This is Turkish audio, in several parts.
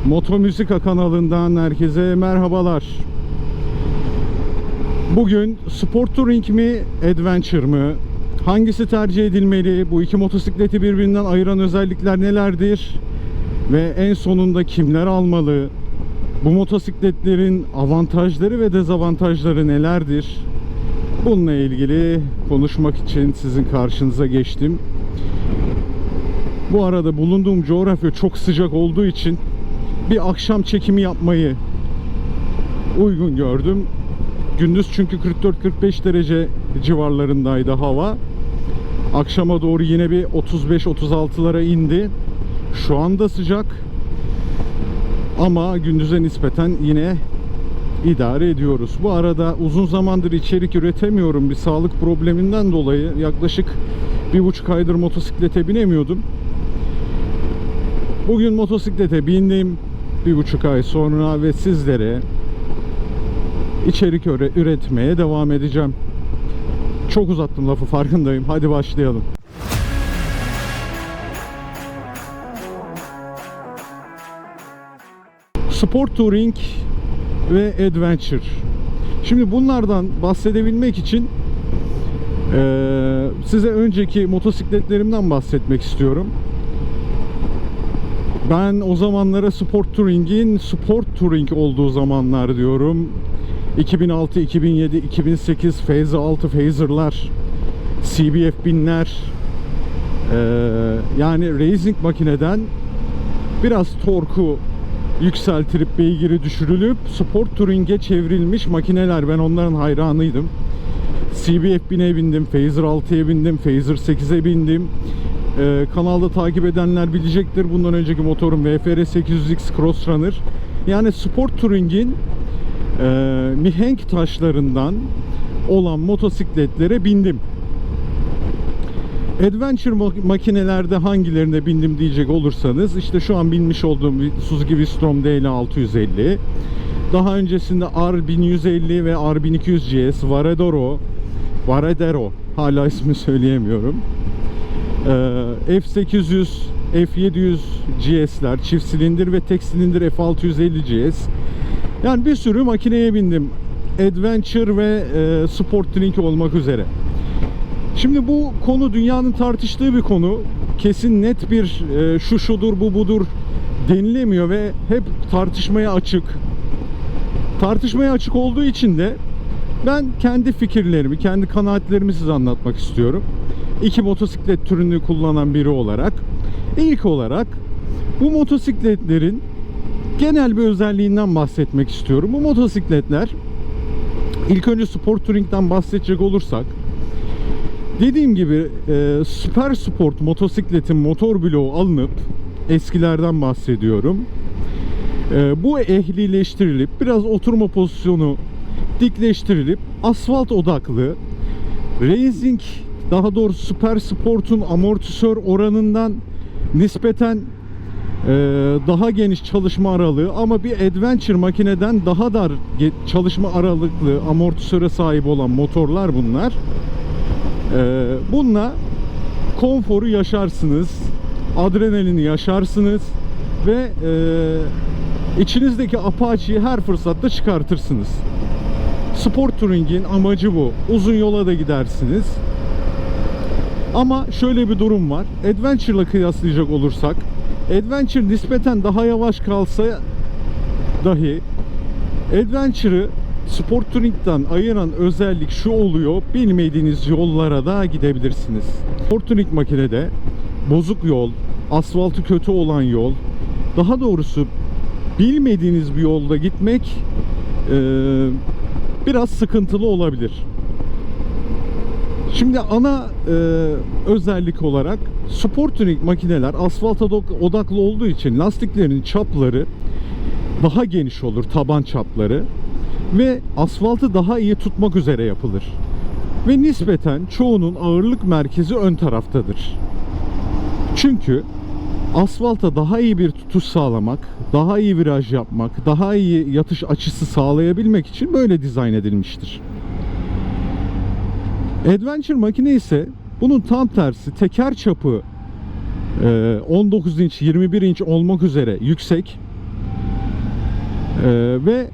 Motomüzika kanalından herkese merhabalar. Bugün Sport Touring mi, Adventure mı? Hangisi tercih edilmeli? Bu iki motosikleti birbirinden ayıran özellikler nelerdir? Ve en sonunda kimler almalı? Bu motosikletlerin avantajları ve dezavantajları nelerdir? Bununla ilgili konuşmak için sizin karşınıza geçtim. Bu arada bulunduğum coğrafya çok sıcak olduğu için bir akşam çekimi yapmayı uygun gördüm. Gündüz çünkü 44-45 derece civarlarındaydı hava. Akşama doğru yine bir 35-36'lara indi. Şu anda sıcak. Ama gündüze nispeten yine idare ediyoruz. Bu arada uzun zamandır içerik üretemiyorum. Bir sağlık probleminden dolayı yaklaşık 1,5 aydır motosiklete binemiyordum. Bugün motosiklete bindim 1,5 ay sonra ve sizlere içerik üretmeye devam edeceğim. Çok uzattım lafı, farkındayım. Hadi başlayalım. Sport Touring ve Adventure. Şimdi bunlardan bahsedebilmek için size önceki motosikletlerimden bahsetmek istiyorum. Ben o zamanlara Sport Touring'in Sport Touring olduğu zamanlar diyorum. 2006, 2007, 2008 Phaser 6 Phaser'lar, CBF 1000'ler, yani racing makineden biraz torku yükseltilip beygiri düşürülüp Sport Touring'e çevrilmiş makineler. Ben onların hayranıydım. CBF 1000'e bindim, Phaser 6'ya bindim, Phaser 8'e bindim. Kanalda takip edenler bilecektir. Bundan önceki motorum VFR 800X Crossrunner. Yani Sport Touring'in mihenk taşlarından olan motosikletlere bindim. Adventure makinelerde hangilerine bindim diyecek olursanız, işte şu an binmiş olduğum Suzuki V-Strom DL650, daha öncesinde R1150 ve R1200 GS, Varadero, hala ismi söyleyemiyorum, F800, F700 GS'ler, çift silindir ve tek silindir F650 GS. Yani bir sürü makineye bindim. Adventure ve Sport Touring olmak üzere. Şimdi bu konu dünyanın tartıştığı bir konu. Kesin net bir şu şudur bu budur denilemiyor ve hep tartışmaya açık. Tartışmaya açık olduğu için de ben kendi fikirlerimi, kendi kanaatlerimi size anlatmak istiyorum. İki motosiklet türünü kullanan biri olarak. İlk olarak bu motosikletlerin genel bir özelliğinden bahsetmek istiyorum. Bu motosikletler, ilk önce Sport Touring'den bahsedecek olursak, dediğim gibi süper sport motosikletin motor bloğu alınıp, eskilerden bahsediyorum, bu ehlileştirilip biraz oturma pozisyonu dikleştirilip asfalt odaklı racing, daha doğrusu süper sportun amortisör oranından nispeten daha geniş çalışma aralığı ama bir adventure makineden daha dar çalışma aralıklı amortisöre sahip olan motorlar bunlar. Bununla konforu yaşarsınız, adrenalini yaşarsınız ve içinizdeki apaçıyı her fırsatta çıkartırsınız. Sport Touring'in amacı bu. Uzun yola da gidersiniz. Ama şöyle bir durum var. Adventure'la kıyaslayacak olursak, Adventure nispeten daha yavaş kalsa dahi Adventure'ı Sport Touring'den ayıran özellik şu oluyor: bilmediğiniz yollara da gidebilirsiniz. Sport Touring makinede bozuk yol, asfaltı kötü olan yol, daha doğrusu bilmediğiniz bir yolda gitmek biraz sıkıntılı olabilir. Şimdi ana özellik olarak Sport Touring makineler asfalta odaklı olduğu için lastiklerin çapları daha geniş olur, taban çapları, ve asfaltı daha iyi tutmak üzere yapılır. Ve nispeten çoğunun ağırlık merkezi ön taraftadır. Çünkü asfalta daha iyi bir tutuş sağlamak, daha iyi viraj yapmak, daha iyi yatış açısı sağlayabilmek için böyle dizayn edilmiştir. Adventure makine ise bunun tam tersi, teker çapı 19 inç, 21 inç olmak üzere yüksek Ve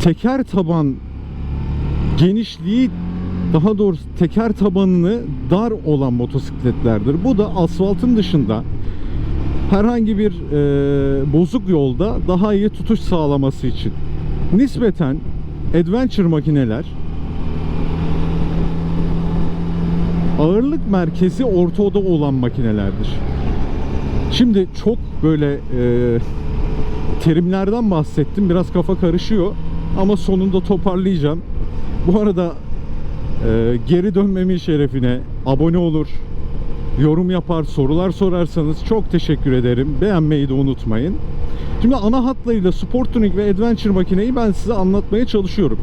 teker taban genişliği, daha doğrusu teker tabanını dar olan motosikletlerdir. Bu da asfaltın dışında herhangi bir bozuk yolda daha iyi tutuş sağlaması için. Nispeten adventure makineler ağırlık merkezi ortada olan makinelerdir. Şimdi çok böyle terimlerden bahsettim. Biraz kafa karışıyor ama sonunda toparlayacağım. Bu arada geri dönmemin şerefine abone olur, yorum yapar, sorular sorarsanız çok teşekkür ederim. Beğenmeyi de unutmayın. Şimdi ana hatlarıyla Sport Tuning ve Adventure makineyi ben size anlatmaya çalışıyorum.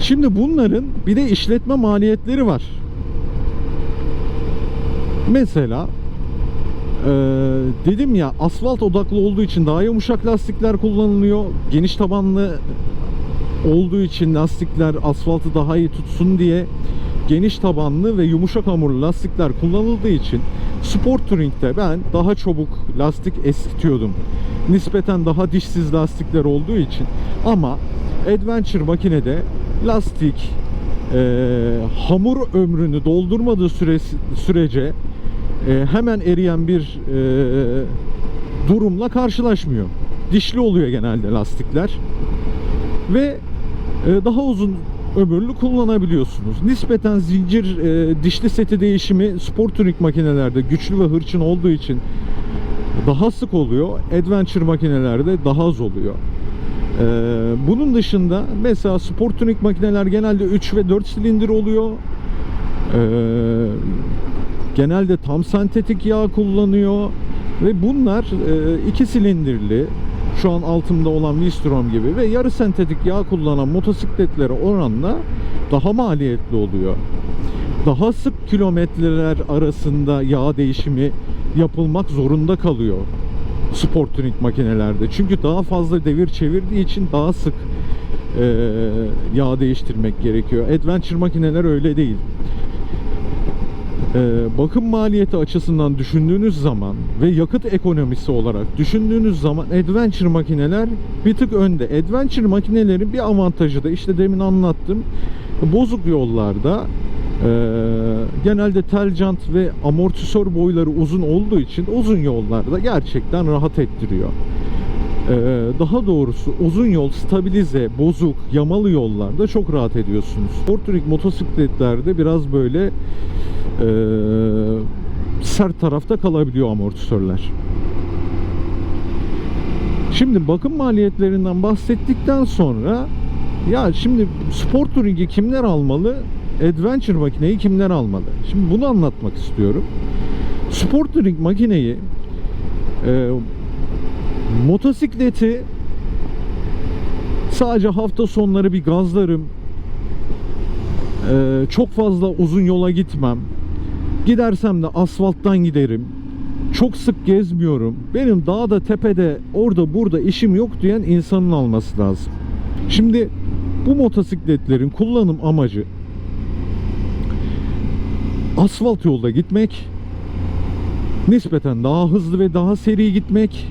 Şimdi bunların bir de işletme maliyetleri var. Mesela dedim ya, asfalt odaklı olduğu için daha yumuşak lastikler kullanılıyor. Geniş tabanlı olduğu için lastikler asfaltı daha iyi tutsun diye geniş tabanlı ve yumuşak hamurlu lastikler kullanıldığı için Sport Touring'de ben daha çabuk lastik eskitiyordum. Nispeten daha dişsiz lastikler olduğu için. Ama Adventure makinede lastik hamur ömrünü doldurmadığı sürece hemen eriyen bir durumla karşılaşmıyor. Dişli oluyor genelde lastikler ve daha uzun ömürlü kullanabiliyorsunuz. Nispeten zincir dişli seti değişimi Sport Touring makinelerde güçlü ve hırçın olduğu için daha sık oluyor. Adventure makinelerde daha az oluyor. Bunun dışında mesela Sport Touring makineler genelde 3 ve 4 silindir oluyor. Genelde tam sentetik yağ kullanıyor ve bunlar 2 silindirli, şu an altımda olan V-Strom gibi ve yarı sentetik yağ kullanan motosikletlere oranla daha maliyetli oluyor. Daha sık kilometreler arasında yağ değişimi yapılmak zorunda kalıyor Sport Tuning makinelerde. Çünkü daha fazla devir çevirdiği için daha sık yağ değiştirmek gerekiyor. Adventure makineler öyle değil. Bakım maliyeti açısından düşündüğünüz zaman ve yakıt ekonomisi olarak düşündüğünüz zaman Adventure makineler bir tık önde. Adventure makinelerin bir avantajı da işte demin anlattım. Bozuk yollarda genelde tel jant ve amortisör boyları uzun olduğu için uzun yollarda gerçekten rahat ettiriyor. Daha doğrusu uzun yol, stabilize, bozuk, yamalı yollarda çok rahat ediyorsunuz. Sport Touring motosikletlerde biraz böyle sert tarafta kalabiliyor amortisörler. Şimdi bakım maliyetlerinden bahsettikten sonra ya şimdi Sport Touring'i kimler almalı? Adventure makineyi kimler almalı? Şimdi bunu anlatmak istiyorum. Sport Touring makineyi motosikleti sadece hafta sonları bir gazlarım, çok fazla uzun yola gitmem, gidersem de asfalttan giderim, çok sık gezmiyorum, benim dağda tepede orada burada işim yok diyen insanın alması lazım. Şimdi bu motosikletlerin kullanım amacı asfalt yolda gitmek, nispeten daha hızlı ve daha seri gitmek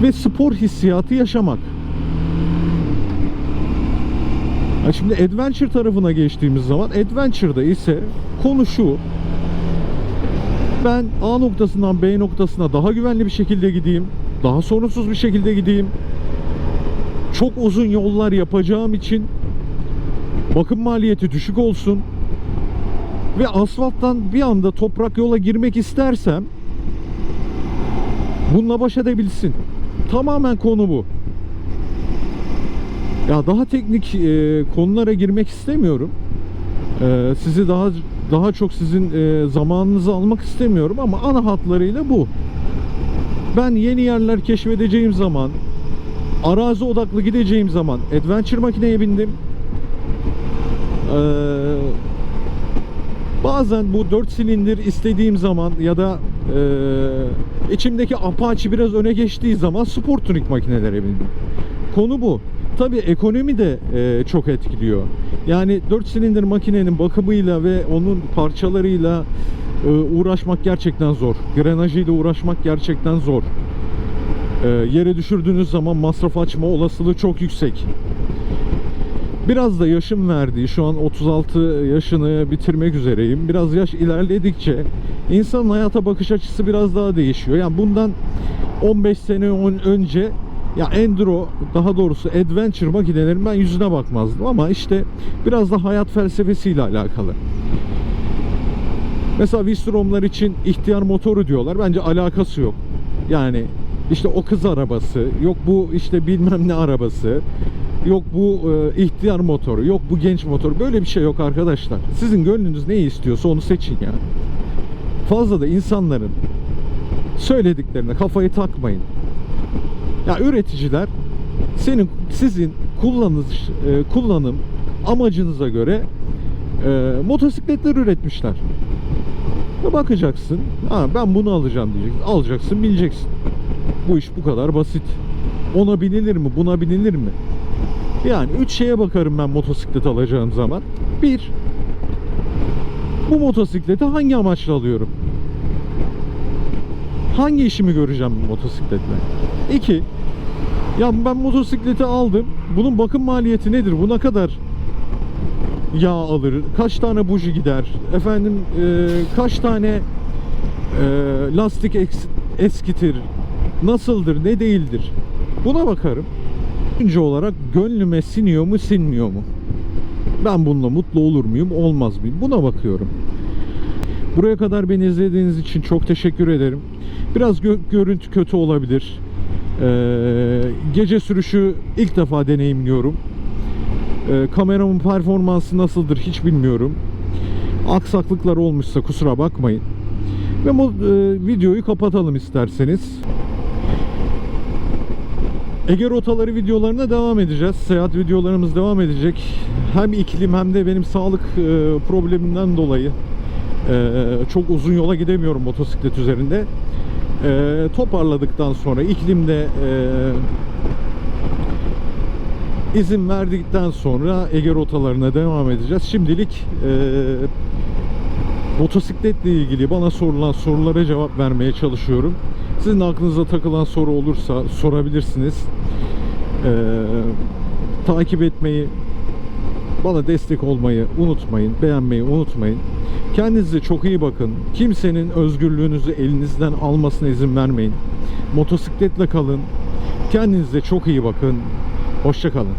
ve spor hissiyatı yaşamak. Şimdi Adventure tarafına geçtiğimiz zaman, Adventure'da ise konu şu: ben A noktasından B noktasına daha güvenli bir şekilde gideyim, daha sorunsuz bir şekilde gideyim. Çok uzun yollar yapacağım için bakım maliyeti düşük olsun ve asfalttan bir anda toprak yola girmek istersem bununla baş edebilsin. Tamamen konu bu. Ya daha teknik konulara girmek istemiyorum. Sizi daha çok sizin zamanınızı almak istemiyorum ama ana hatlarıyla bu. Ben yeni yerler keşfedeceğim zaman, arazi odaklı gideceğim zaman Adventure makineye bindim. Bazen bu 4 silindir istediğim zaman ya da içimdeki Apache biraz öne geçtiği zaman Sport Touring makinelere bindim. Konu bu. Tabii ekonomi de çok etkiliyor. Yani 4 silindir makinenin bakımıyla ve onun parçalarıyla uğraşmak gerçekten zor. Grenajıyla uğraşmak gerçekten zor. Yere düşürdüğünüz zaman masraf açma olasılığı çok yüksek. Biraz da yaşım verdiği, şu an 36 yaşını bitirmek üzereyim. Biraz yaş ilerledikçe insanın hayata bakış açısı biraz daha değişiyor. Yani bundan 15 sene önce ya enduro, daha doğrusu adventure makinelerin ben yüzüne bakmazdım ama işte biraz da hayat felsefesiyle alakalı. Mesela Vistrom'lar için ihtiyar motoru diyorlar. Bence alakası yok. Yani işte o kız arabası, yok bu işte bilmem ne arabası, yok bu ihtiyar motoru, yok bu genç motoru. Böyle bir şey yok arkadaşlar. Sizin gönlünüz neyi istiyorsa onu seçin ya. Fazla da insanların söylediklerine kafayı takmayın. Ya üreticiler sizin kullanım amacınıza göre motosikletler üretmişler. Ve bakacaksın, ha ben bunu alacağım diyeceksin. Alacaksın, bineceksin. Bu iş bu kadar basit. Ona binilir mi, buna binilir mi? Yani 3 şeye bakarım ben motosiklet alacağım zaman. 1. Bu motosikleti hangi amaçla alıyorum? Hangi işimi göreceğim bu motosikletle? 2. Ya ben motosikleti aldım. Bunun bakım maliyeti nedir? Bu ne kadar yağ alır? Kaç tane buji gider? Efendim kaç tane lastik eskitir? Nasıldır? Ne değildir? Buna bakarım. Önce olarak gönlüme siniyor mu, sinmiyor mu? Ben bununla mutlu olur muyum, olmaz mıyım? Buna bakıyorum. Buraya kadar beni izlediğiniz için çok teşekkür ederim. Biraz görüntü kötü olabilir. Gece sürüşü ilk defa deneyimliyorum. Kameramın performansı nasıldır hiç bilmiyorum. Aksaklıklar olmuşsa kusura bakmayın. Ve videoyu kapatalım isterseniz. Ege rotaları videolarına devam edeceğiz. Seyahat videolarımız devam edecek. Hem iklim hem de benim sağlık problemimden dolayı çok uzun yola gidemiyorum motosiklet üzerinde. Toparladıktan sonra iklimde izin verdikten sonra Ege rotalarına devam edeceğiz. Şimdilik motosikletle ilgili bana sorulan sorulara cevap vermeye çalışıyorum. Sizin aklınıza takılan soru olursa sorabilirsiniz. Takip etmeyi, bana destek olmayı unutmayın. Beğenmeyi unutmayın. Kendinize çok iyi bakın. Kimsenin özgürlüğünüzü elinizden almasına izin vermeyin. Motosikletle kalın. Kendinize çok iyi bakın. Hoşça kalın.